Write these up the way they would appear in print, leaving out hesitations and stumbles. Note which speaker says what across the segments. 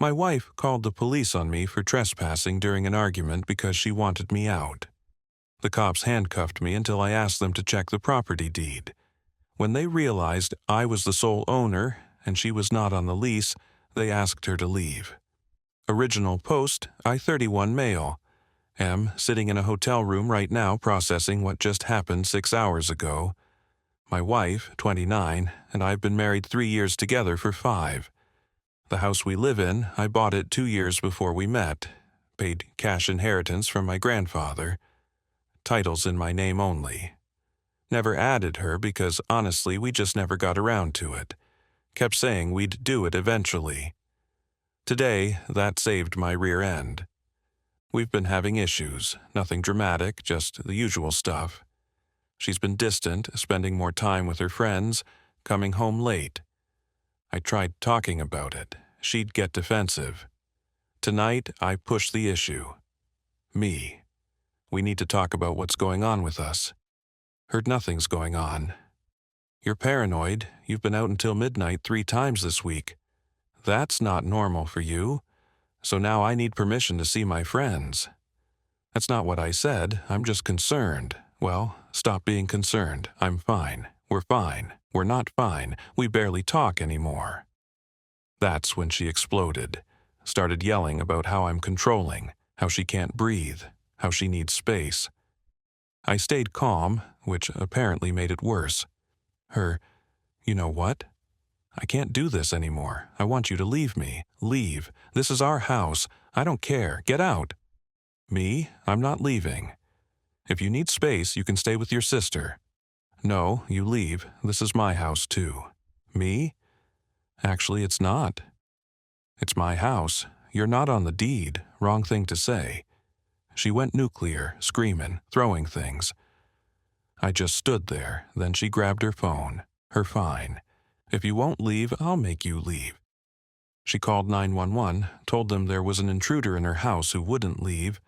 Speaker 1: My wife called the police on me for trespassing during an argument because she wanted me out. The cops handcuffed me until I asked them to check the property deed. When they realized I was the sole owner and she was not on the lease, they asked her to leave. Original post, I-31 male. Am sitting in a hotel room right now processing what just happened 6 hours ago. My wife, 29, and I've been married 3 years together for 5. The house we live in, I bought it 2 years before we met. Paid cash inheritance from my grandfather. Titles in my name only. Never added her because honestly we just never got around to it. Kept saying we'd do it eventually. Today, that saved my rear end. We've been having issues, nothing dramatic, just the usual stuff. She's been distant, spending more time with her friends, coming home late. I tried talking about it. She'd get defensive. Tonight, I pushed the issue. Me. We need to talk about what's going on with us. Heard nothing's going on. You're paranoid. You've been out until midnight 3 times this week. That's not normal for you. So now I need permission to see my friends. That's not what I said. I'm just concerned. Well, stop being concerned. I'm fine. We're fine. We're not fine. We barely talk anymore. That's when she exploded. Started yelling about how I'm controlling, how she can't breathe, how she needs space. I stayed calm, which apparently made it worse. You know what? I can't do this anymore. I want you to leave me. Leave. This is our house. I don't care. Get out. Me? I'm not leaving. If you need space, you can stay with your sister. No, you leave. This is my house, too. Me? Actually, it's not. It's my house. You're not on the deed. Wrong thing to say. She went nuclear, screaming, throwing things. I just stood there. Then she grabbed her phone. Her fine. If you won't leave, I'll make you leave. She called 911, told them there was an intruder in her house who wouldn't leave,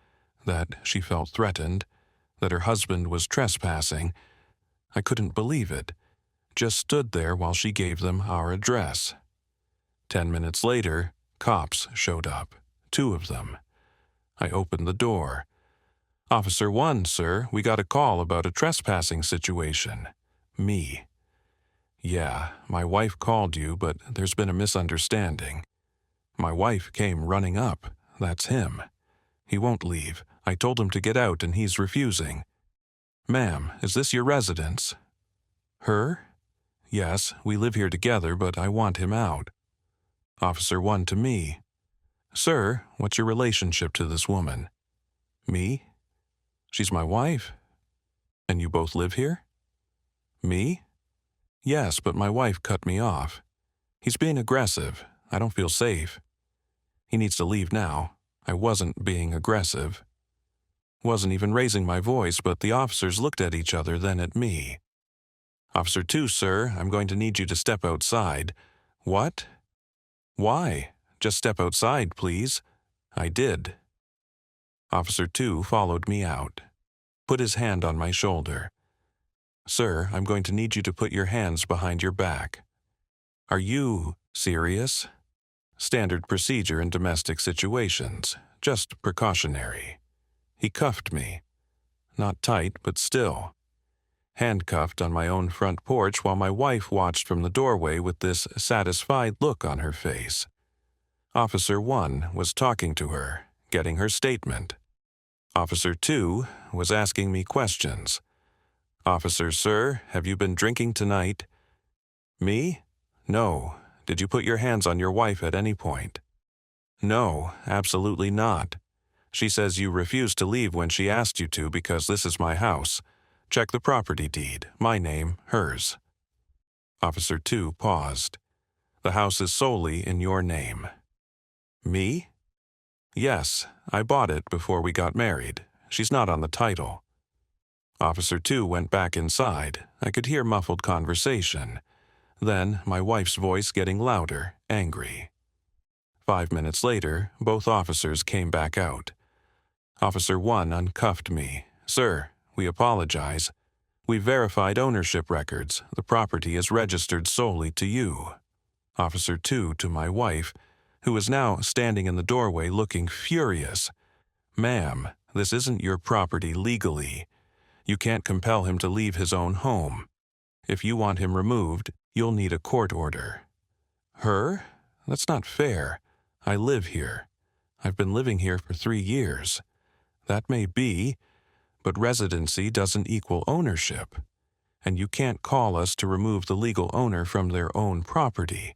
Speaker 1: that she felt threatened, that her husband was trespassing. I couldn't believe it. Just stood there while she gave them our address. 10 minutes later, cops showed up. 2 of them. I opened the door. Officer 1, sir, we got a call about a trespassing situation. Me. Yeah, my wife called you, but there's been a misunderstanding. My wife came running up. That's him. He won't leave. I told him to get out and he's refusing. Ma'am, is this your residence? Her? Yes, we live here together, but I want him out. Officer 1 to me. Sir, what's your relationship to this woman? Me? She's my wife. And you both live here? Me? Yes, but my wife cut me off. He's being aggressive. I don't feel safe. He needs to leave now. I wasn't being aggressive. Wasn't even raising my voice, but the officers looked at each other, then at me. Officer 2, sir, I'm going to need you to step outside. What? Why? Just step outside, please. I did. Officer 2 followed me out. Put his hand on my shoulder. Sir, I'm going to need you to put your hands behind your back. Are you serious? Standard procedure in domestic situations, just precautionary. He cuffed me. Not tight, but still. Handcuffed on my own front porch while my wife watched from the doorway with this satisfied look on her face. Officer 1 was talking to her, getting her statement. Officer 2 was asking me questions. Officer, sir, have you been drinking tonight? Me? No. Did you put your hands on your wife at any point? No, absolutely not. She says you refused to leave when she asked you to because this is my house. Check the property deed. My name, hers. Officer 2 paused. The house is solely in your name. Me? Yes, I bought it before we got married. She's not on the title. Officer 2 went back inside. I could hear muffled conversation. Then my wife's voice getting louder, angry. 5 minutes later, both officers came back out. Officer 1 uncuffed me. Sir, we apologize. We verified ownership records. The property is registered solely to you. Officer 2 to my wife. who was now standing in the doorway looking furious. "Ma'am, this isn't your property legally. You can't compel him to leave his own home. If you want him removed, you'll need a court order." "Her? That's not fair. I live here. I've been living here for 3 years. That may be, but residency doesn't equal ownership. And you can't call us to remove the legal owner from their own property.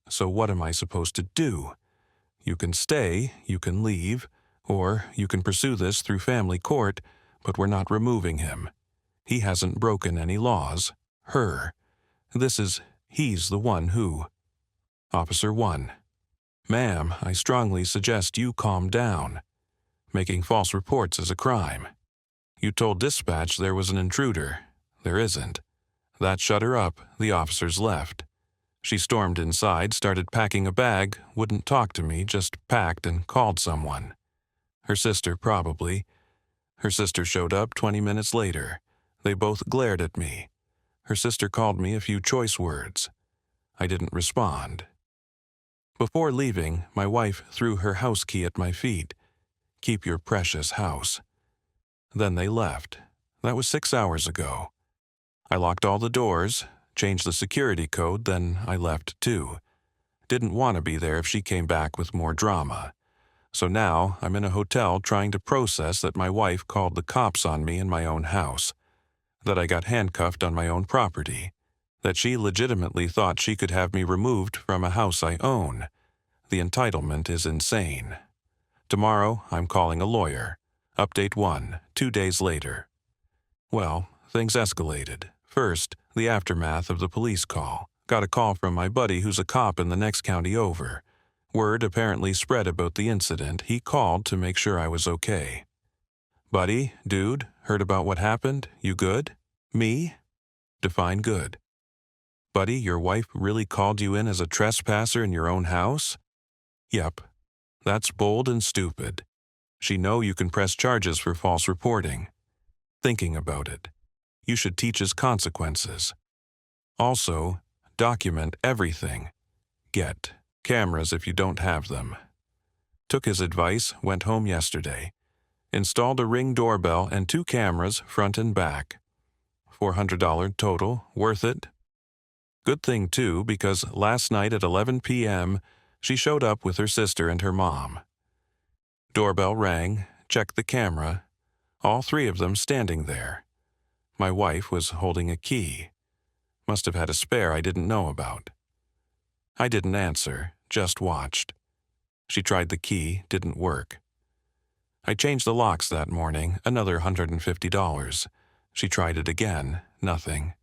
Speaker 1: So what am I supposed to do? You can stay, you can leave, or you can pursue this through family court, but we're not removing him. He hasn't broken any laws. Her. He's the one who. Officer 1. "Ma'am, I strongly suggest you calm down. Making false reports is a crime. You told dispatch there was an intruder. There isn't. That shut her up. The officers left. She stormed inside, started packing a bag, wouldn't talk to me, just packed and called someone. Her sister, probably. Her sister showed up 20 minutes later. They both glared at me. Her sister called me a few choice words. I didn't respond. Before leaving, my wife threw her house key at my feet. Keep your precious house. Then they left. That was 6 hours ago. I locked all the doors, changed the security code, then I left too. Didn't want to be there if she came back with more drama. So now I'm in a hotel trying to process that my wife called the cops on me in my own house, that I got handcuffed on my own property, that she legitimately thought she could have me removed from a house I own. The entitlement is insane. Tomorrow, I'm calling a lawyer. Update 1, 2 days later. Well, things escalated. First, the aftermath of the police call. Got a call from my buddy who's a cop in the next county over. Word apparently spread about the incident. He called to make sure I was okay. "Buddy, dude, heard about what happened? You good?" "Me?" Define good. "Buddy, your wife really called you in as a trespasser in your own house?" "Yep. That's bold and stupid. She know you can press charges for false reporting. Thinking about it. You should teach us consequences. Also, document everything. Get cameras if you don't have them." Took his advice, went home yesterday. Installed a Ring doorbell and 2 cameras front and back. $400 total, worth it? Good thing too, because last night at 11 p.m., she showed up with her sister and her mom. Doorbell rang, checked the camera, all 3 of them standing there. My wife was holding a key. Must have had a spare I didn't know about. I didn't answer, just watched. She tried the key, didn't work. I changed the locks that morning, another $150. She tried it again, nothing.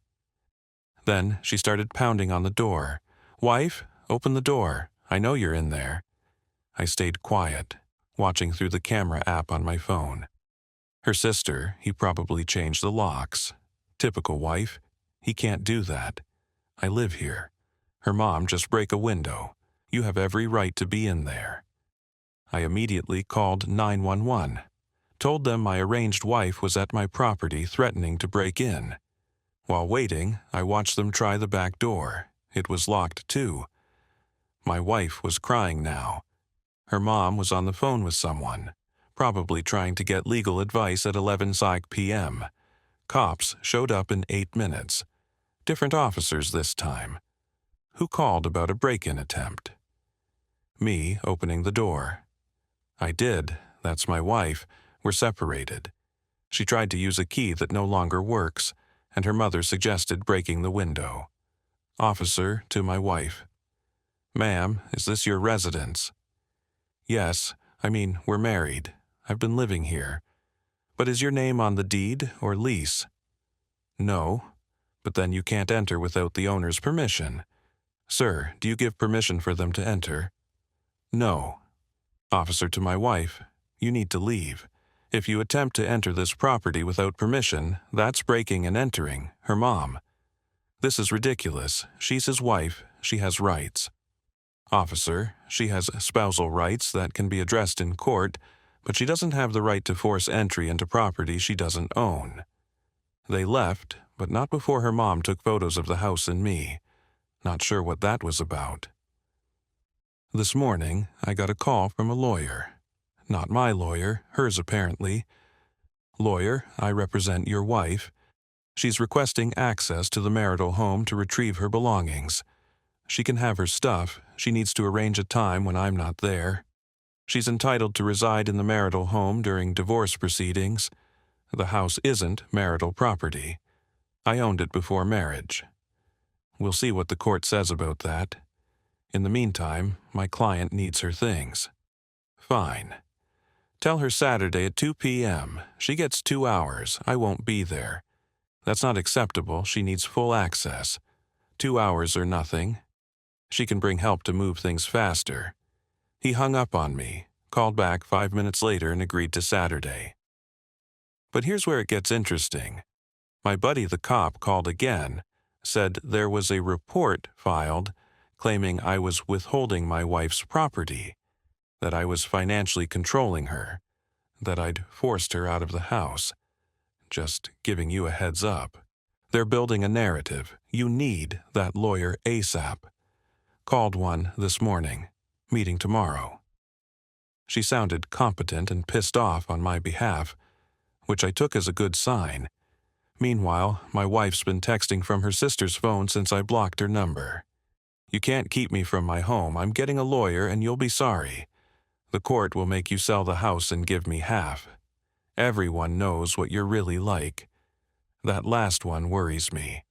Speaker 1: Then she started pounding on the door. "Wife, open the door. I know you're in there." I stayed quiet, watching through the camera app on my phone. Her sister, he probably changed the locks. Typical wife. He can't do that. I live here. Her mom just break a window. You have every right to be in there. I immediately called 911. Told them my arranged wife was at my property threatening to break in. While waiting, I watched them try the back door. It was locked too. My wife was crying now. Her mom was on the phone with someone, probably trying to get legal advice at 11 psych p.m. Cops showed up in 8 minutes. Different officers this time. Who called about a break-in attempt? Me opening the door. I did. That's my wife. We're separated. She tried to use a key that no longer works, and her mother suggested breaking the window. Officer to my wife. "Ma'am, is this your residence?" "Yes. We're married. I've been living here. But is your name on the deed or lease?" "No. But then you can't enter without the owner's permission. Sir, do you give permission for them to enter?" "No." Officer to my wife. "You need to leave. If you attempt to enter this property without permission, that's breaking and entering, her mom. This is ridiculous. She's his wife. She has rights." Officer, she has spousal rights that can be addressed in court, but she doesn't have the right to force entry into property she doesn't own. They left, but not before her mom took photos of the house and me. Not sure what that was about. This morning, I got a call from a lawyer. Not my lawyer, hers apparently. Lawyer, I represent your wife. She's requesting access to the marital home to retrieve her belongings. She can have her stuff. She needs to arrange a time when I'm not there. She's entitled to reside in the marital home during divorce proceedings. The house isn't marital property. I owned it before marriage. We'll see what the court says about that. In the meantime, my client needs her things. Fine. Tell her Saturday at 2 p.m. She gets 2 hours. I won't be there. That's not acceptable. She needs full access. 2 hours or nothing. She can bring help to move things faster. He hung up on me, called back 5 minutes later and agreed to Saturday. But here's where it gets interesting. My buddy the cop called again, said there was a report filed claiming I was withholding my wife's property, that I was financially controlling her, that I'd forced her out of the house. Just giving you a heads up. They're building a narrative. You need that lawyer ASAP. Called one this morning. Meeting tomorrow. She sounded competent and pissed off on my behalf, which I took as a good sign. Meanwhile, my wife's been texting from her sister's phone since I blocked her number. You can't keep me from my home. I'm getting a lawyer and you'll be sorry. The court will make you sell the house and give me half. Everyone knows what you're really like. That last one worries me.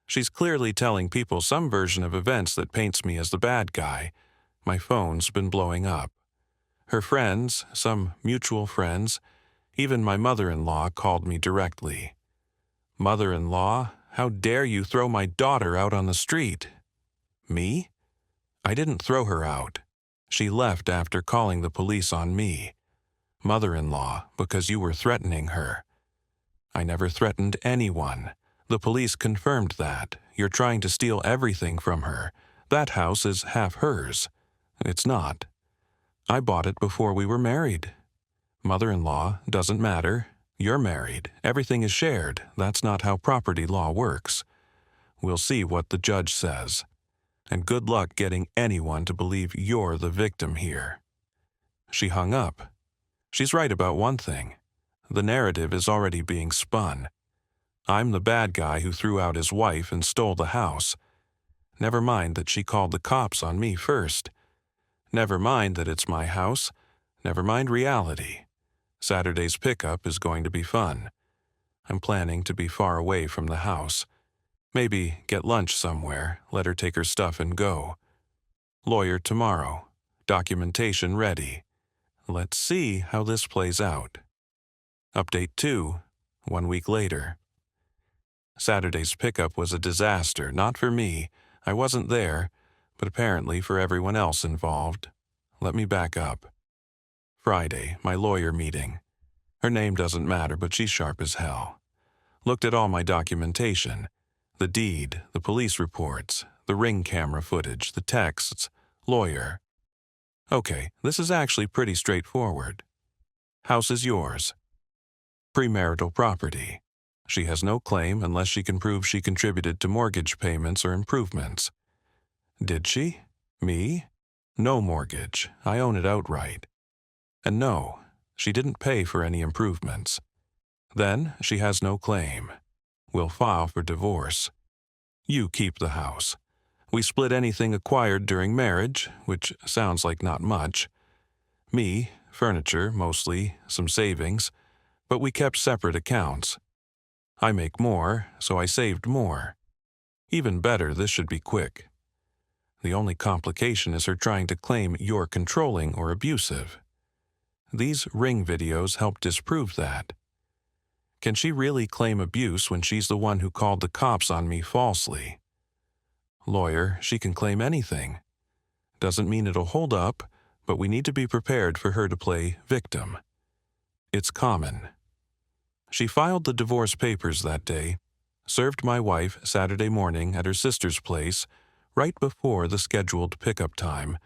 Speaker 1: She's clearly telling people some version of events that paints me as the bad guy. My phone's been blowing up. Her friends, some mutual friends, even my mother-in-law called me directly. Mother-in-law, how dare you throw my daughter out on the street? Me? I didn't throw her out. She left after calling the police on me. Mother-in-law, because you were threatening her. I never threatened anyone. The police confirmed that. You're trying to steal everything from her. That house is half hers. It's not. I bought it before we were married. Mother-in-law, doesn't matter. You're married. Everything is shared. That's not how property law works. We'll see what the judge says. And good luck getting anyone to believe you're the victim here. She hung up. She's right about one thing. The narrative is already being spun. I'm the bad guy who threw out his wife and stole the house. Never mind that she called the cops on me first. Never mind that it's my house. Never mind reality. Saturday's pickup is going to be fun. I'm planning to be far away from the house. Maybe get lunch somewhere, let her take her stuff and go. Lawyer tomorrow. Documentation ready. Let's see how this plays out. Update 2, 1 week later. Saturday's pickup was a disaster, not for me. I wasn't there, but apparently for everyone else involved. Let me back up. Friday, my lawyer meeting. Her name doesn't matter, but she's sharp as hell. Looked at all my documentation. The deed, the police reports, the Ring camera footage, the texts, lawyer. Okay, this is actually pretty straightforward. House is yours. Premarital property. She has no claim unless she can prove she contributed to mortgage payments or improvements. Did she? Me? No mortgage. I own it outright. And no, she didn't pay for any improvements. Then she has no claim. We'll file for divorce. You keep the house. We split anything acquired during marriage, which sounds like not much. Me, furniture, mostly, some savings, but we kept separate accounts. I make more, so I saved more. Even better, this should be quick. The only complication is her trying to claim you're controlling or abusive. These Ring videos help disprove that. Can she really claim abuse when she's the one who called the cops on me falsely? Lawyer, she can claim anything. Doesn't mean it'll hold up, but we need to be prepared for her to play victim. It's common. She filed the divorce papers that day, served my wife Saturday morning at her sister's place, right before the scheduled pickup time,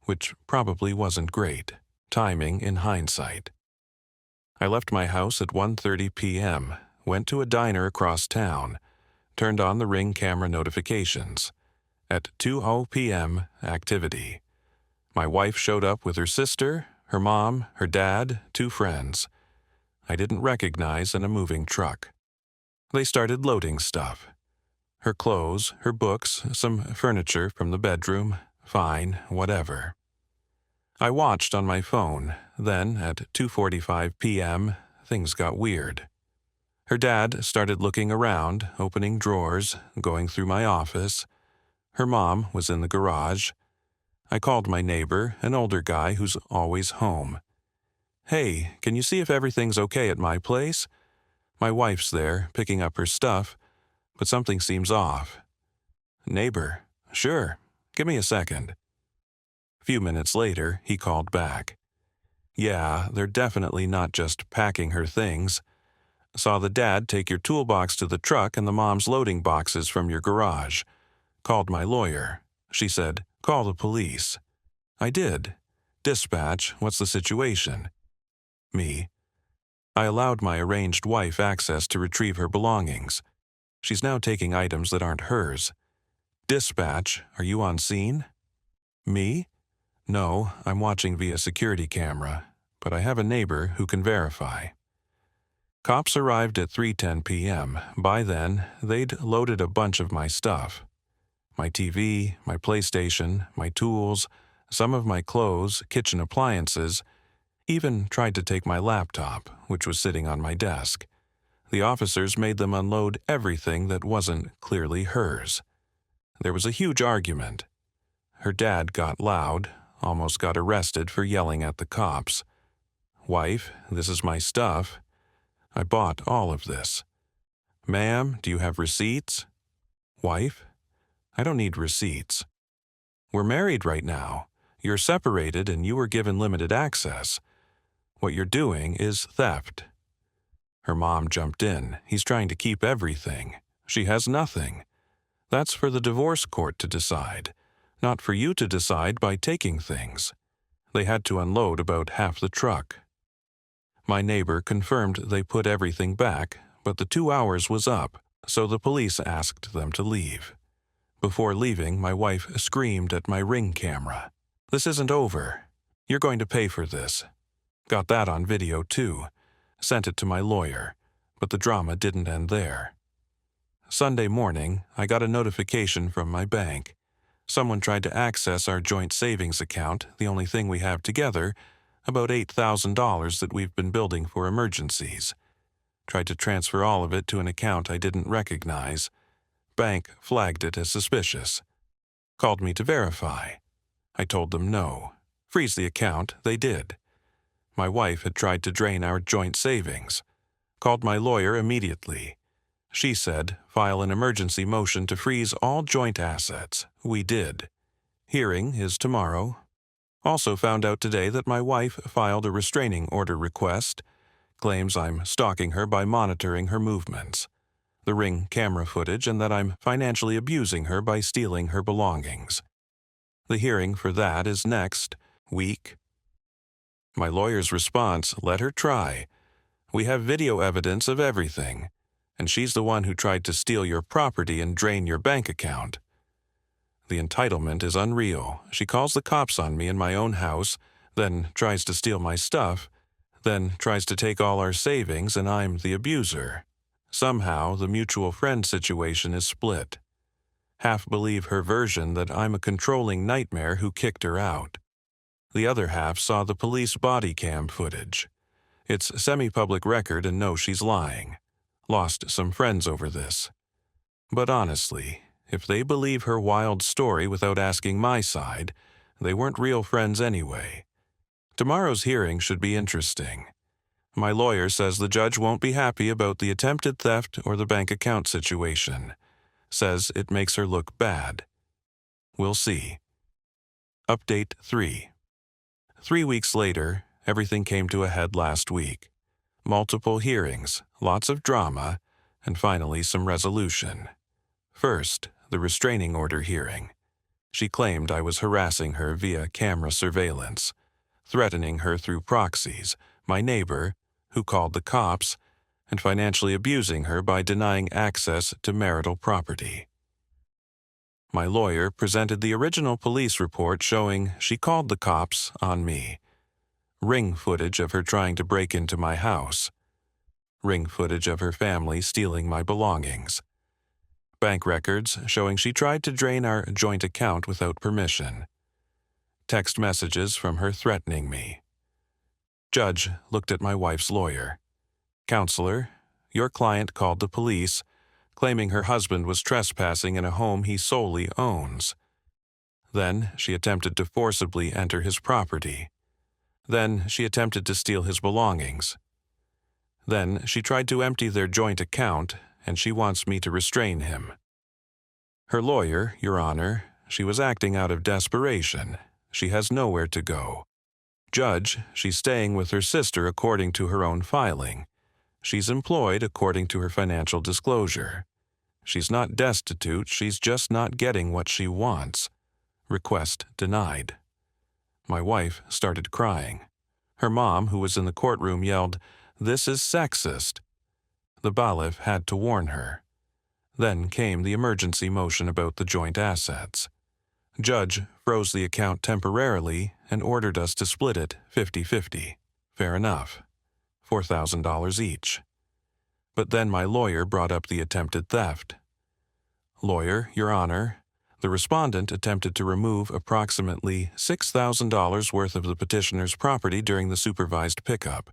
Speaker 1: which probably wasn't great, timing in hindsight. I left my house at 1:30 p.m., went to a diner across town, turned on the Ring camera notifications. At 2:00 p.m., activity. My wife showed up with her sister, her mom, her dad, 2 friends. I didn't recognize in a moving truck. They started loading stuff. Her clothes, her books, some furniture from the bedroom, fine, whatever. I watched on my phone. Then, at 2:45 p.m., things got weird. Her dad started looking around, opening drawers, going through my office. Her mom was in the garage. I called my neighbor, an older guy who's always home. "Hey, can you see if everything's okay at my place? My wife's there, picking up her stuff, but something seems off." "Neighbor, sure, give me a second." A few minutes later, he called back. "Yeah, they're definitely not just packing her things. Saw the dad take your toolbox to the truck and the mom's loading boxes from your garage. Called my lawyer. She said, 'Call the police.' I did. 'Dispatch, what's the situation?' Me. I allowed my arranged wife access to retrieve her belongings. She's now taking items that aren't hers. 'Dispatch, are you on scene?' Me. No, I'm watching via security camera, but I have a neighbor who can verify." Cops arrived at 3:10 p.m. By then, they'd loaded a bunch of my stuff. My TV, my PlayStation, my tools, some of my clothes, kitchen appliances, even tried to take my laptop, which was sitting on my desk. The officers made them unload everything that wasn't clearly hers. There was a huge argument. Her dad got loud, almost got arrested for yelling at the cops. "Wife, this is my stuff. I bought all of this." "Ma'am, do you have receipts?" "Wife, I don't need receipts. We're married right now. You're separated and you were given limited access. What you're doing is theft." Her mom jumped in. "He's trying to keep everything. She has nothing. That's for the divorce court to decide, not for you to decide by taking things." They had to unload about half the truck. My neighbor confirmed they put everything back, but the 2 hours was up, so the police asked them to leave. Before leaving, my wife screamed at my Ring camera, "This isn't over. You're going to pay for this." Got that on video too. Sent it to my lawyer, but the drama didn't end there. Sunday morning, I got a notification from my bank. Someone tried to access our joint savings account, the only thing we have together, about $8,000 that we've been building for emergencies. Tried to transfer all of it to an account I didn't recognize. Bank flagged it as suspicious. Called me to verify. I told them no. Freeze the account, they did. My wife had tried to drain our joint savings. Called my lawyer immediately. She said, file an emergency motion to freeze all joint assets. We did. Hearing is tomorrow. Also found out today that my wife filed a restraining order request. Claims I'm stalking her by monitoring her movements. The Ring camera footage, and that I'm financially abusing her by stealing her belongings. The hearing for that is next week. My lawyer's response, let her try. We have video evidence of everything, and she's the one who tried to steal your property and drain your bank account. The entitlement is unreal. She calls the cops on me in my own house, then tries to steal my stuff, then tries to take all our savings, and I'm the abuser. Somehow, the mutual friend situation is split. Half believe her version that I'm a controlling nightmare who kicked her out. The other half saw the police body cam footage. It's semi-public record and know she's lying. Lost some friends over this. But honestly, if they believe her wild story without asking my side, they weren't real friends anyway. Tomorrow's hearing should be interesting. My lawyer says the judge won't be happy about the attempted theft or the bank account situation. Says it makes her look bad. We'll see. Update 3. 3 weeks later, everything came to a head last week. Multiple hearings, lots of drama, and finally some resolution. First, the restraining order hearing. She claimed I was harassing her via camera surveillance, threatening her through proxies, my neighbor, who called the cops, and financially abusing her by denying access to marital property. My lawyer presented the original police report showing she called the cops on me. Ring footage of her trying to break into my house. Ring footage of her family stealing my belongings. Bank records showing she tried to drain our joint account without permission. Text messages from her threatening me. Judge looked at my wife's lawyer. Counselor, your client called the police, claiming her husband was trespassing in a home he solely owns. Then she attempted to forcibly enter his property. Then she attempted to steal his belongings. Then she tried to empty their joint account, and she wants me to restrain him. Her lawyer, Your Honor, she was acting out of desperation. She has nowhere to go. Judge, she's staying with her sister according to her own filing. She's employed according to her financial disclosure. She's not destitute, she's just not getting what she wants. Request denied. My wife started crying. Her mom, who was in the courtroom, yelled, "This is sexist." The bailiff had to warn her. Then came the emergency motion about the joint assets. Judge froze the account temporarily and ordered us to split it 50-50. Fair enough. $4,000 each. But then my lawyer brought up the attempted theft. Lawyer, Your Honor, the respondent attempted to remove approximately $6,000 worth of the petitioner's property during the supervised pickup.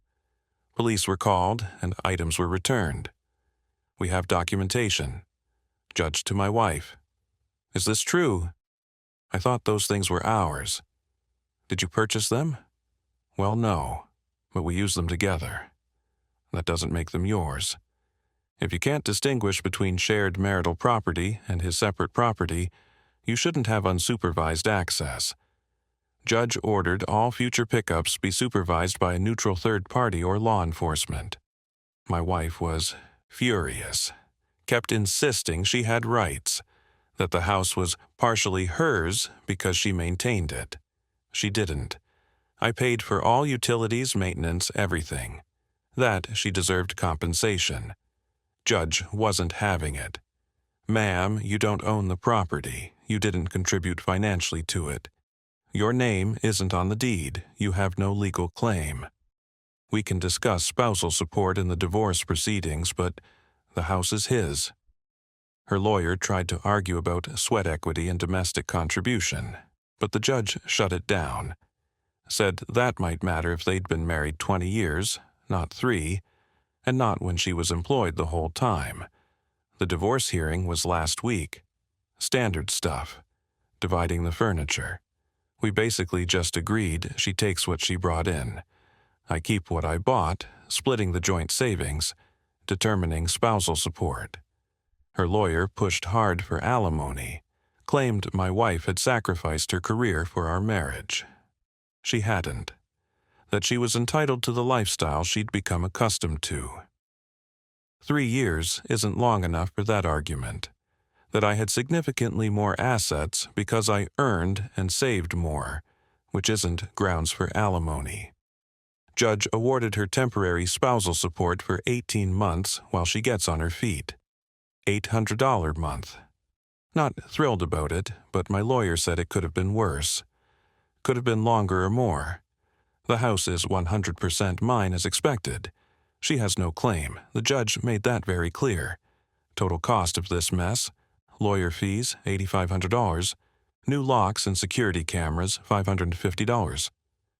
Speaker 1: Police were called and items were returned. We have documentation. Judge to my wife. Is this true? I thought those things were ours. Did you purchase them? Well, no, but we use them together. That doesn't make them yours. If you can't distinguish between shared marital property and his separate property, you shouldn't have unsupervised access. Judge ordered all future pickups be supervised by a neutral third party or law enforcement. My wife was furious, kept insisting she had rights, that the house was partially hers because she maintained it. She didn't. I paid for all utilities, maintenance, everything. That she deserved compensation. Judge wasn't having it. Ma'am, you don't own the property. You didn't contribute financially to it. Your name isn't on the deed. You have no legal claim. We can discuss spousal support in the divorce proceedings, but the house is his. Her lawyer tried to argue about sweat equity and domestic contribution, but the judge shut it down. Said that might matter if they'd been married 20 years, not 3, and not when she was employed the whole time. The divorce hearing was last week. Standard stuff. Dividing the furniture. We basically just agreed she takes what she brought in. I keep what I bought, splitting the joint savings, determining spousal support. Her lawyer pushed hard for alimony, claimed my wife had sacrificed her career for our marriage. She hadn't. That she was entitled to the lifestyle she'd become accustomed to. 3 years isn't long enough for that argument. That I had significantly more assets because I earned and saved more, which isn't grounds for alimony. Judge awarded her temporary spousal support for 18 months while she gets on her feet. $800 month. Not thrilled about it, but my lawyer said it could have been worse. Could have been longer or more. The house is 100% mine as expected. She has no claim. The judge made that very clear. Total cost of this mess: lawyer fees, $8,500. New locks and security cameras, $550.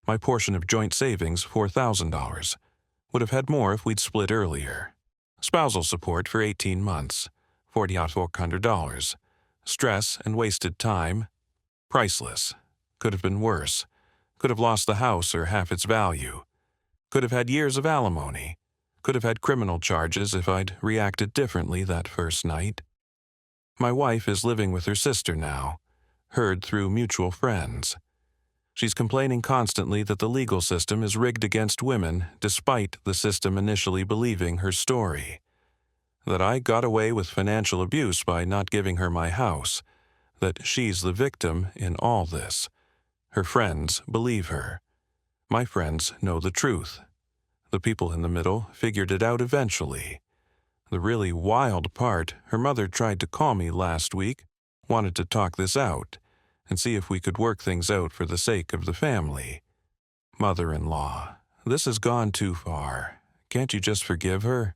Speaker 1: My portion of joint savings, $4,000. Would have had more if we'd split earlier. Spousal support for 18 months, $4,400. Stress and wasted time, priceless. Could have been worse. Could have lost the house or half its value. Could have had years of alimony. Could have had criminal charges if I'd reacted differently that first night. My wife is living with her sister now, heard through mutual friends. She's complaining constantly that the legal system is rigged against women despite the system initially believing her story. That I got away with financial abuse by not giving her my house. That she's the victim in all this. Her friends believe her. My friends know the truth. The people in the middle figured it out eventually. The really wild part, her mother tried to call me last week, Wanted to talk this out and see if we could work things out for the sake of the family. Mother-in-law, this has gone too far. Can't you just forgive her?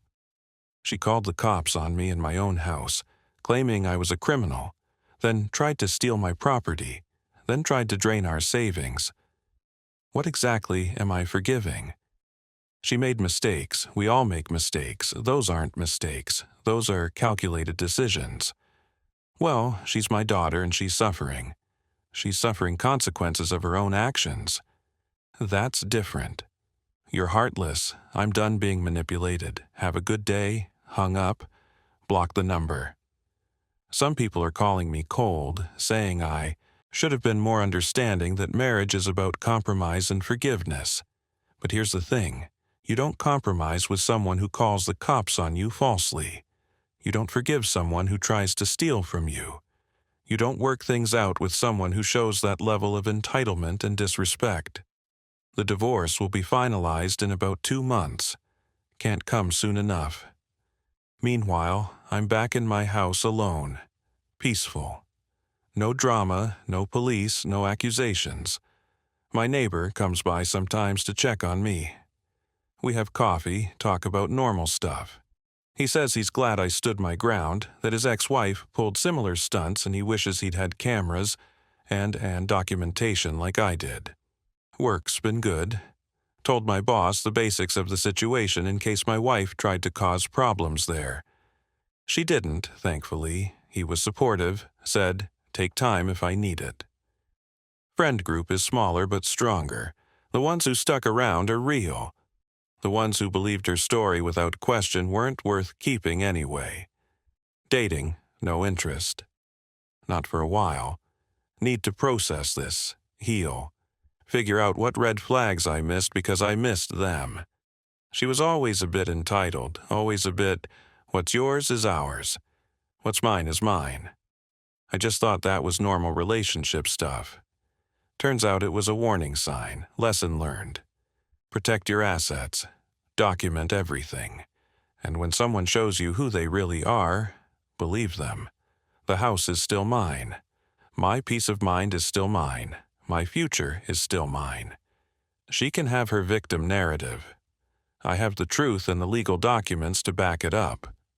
Speaker 1: She called the cops on me in my own house, claiming I was a criminal, then tried to steal my property, then tried to drain our savings. What exactly am I forgiving? She made mistakes. We all make mistakes. Those aren't mistakes. Those are calculated decisions. Well, she's my daughter and she's suffering. She's suffering consequences of her own actions. That's different. You're heartless. I'm done being manipulated. Have a good day. Hung up. Block the number. Some people are calling me cold, saying I should have been more understanding that marriage is about compromise and forgiveness. But here's the thing. You don't compromise with someone who calls the cops on you falsely. You don't forgive someone who tries to steal from you. You don't work things out with someone who shows that level of entitlement and disrespect. The divorce will be finalized in about 2 months. Can't come soon enough. Meanwhile, I'm back in my house alone. Peaceful. No drama, no police, no accusations. My neighbor comes by sometimes to check on me. We have coffee, talk about normal stuff. He says he's glad I stood my ground, that his ex-wife pulled similar stunts and he wishes he'd had cameras and documentation like I did. Work's been good. Told my boss the basics of the situation in case my wife tried to cause problems there. She didn't, thankfully. He was supportive, said, take time if I need it. Friend group is smaller but stronger. The ones who stuck around are real. The ones who believed her story without question weren't worth keeping anyway. Dating, no interest. Not for a while. Need to process this, heal. Figure out what red flags I missed because I missed them. She was always a bit entitled, always a bit, what's yours is ours. What's mine is mine. I just thought that was normal relationship stuff. Turns out it was a warning sign, lesson learned. Protect your assets. Document everything. And when someone shows you who they really are, believe them. The house is still mine. My peace of mind is still mine. My future is still mine. She can have her victim narrative. I have the truth and the legal documents to back it up.